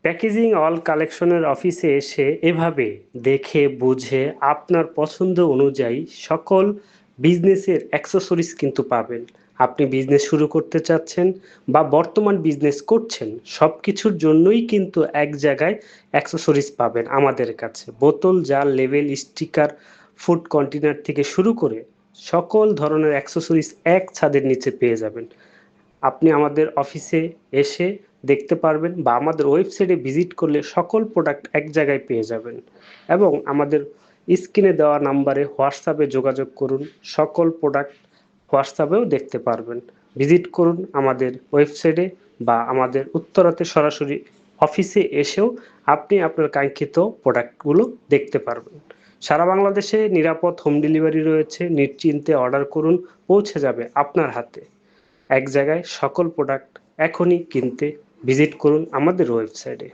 Packaging all কালেকশনের অফিসে এসে এভাবে দেখে বুঝে আপনার পছন্দ অনুযায়ী সকল বিজনেসের অ্যাক্সেসরিজ কিন্তু পাবেন। আপনি বিজনেস শুরু করতে চাচ্ছেন বা বর্তমান বিজনেস করছেন, সব কিছুর জন্যই কিন্তু এক জায়গায় অ্যাক্সেসরিজ পাবেন আমাদের কাছে। বোতল, jar, label, sticker, food container থেকে শুরু করে সকল ধরনের অ্যাক্সেসরিজ এক ছাদের নিচে পেয়ে যাবেন। আপনি আমাদের অফিসে এসে দেখতে পারবেন বা আমাদের ওয়েবসাইটে ভিজিট করলে সকল প্রোডাক্ট এক জায়গায় পেয়ে যাবেন এবং আমাদের স্ক্রিনে দেওয়া নাম্বারে হোয়াটসঅ্যাপে যোগাযোগ করুন, সকল প্রোডাক্ট হোয়াটসঅ্যাপেও দেখতে পারবেন। ভিজিট করুন আমাদের ওয়েবসাইটে বা আমাদের উত্তরাতে সরাসরি অফিসে এসেও আপনি আপনার কাঙ্ক্ষিত প্রোডাক্টগুলো দেখতে পারবেন। সারা বাংলাদেশে নিরাপদ হোম ডেলিভারি রয়েছে, নিশ্চিন্তে অর্ডার করুন, পৌঁছে যাবে আপনার হাতে। এক জায়গায় সকল প্রোডাক্ট এখনই কিনতে ভিজিট করুন আমাদের ওয়েবসাইটে।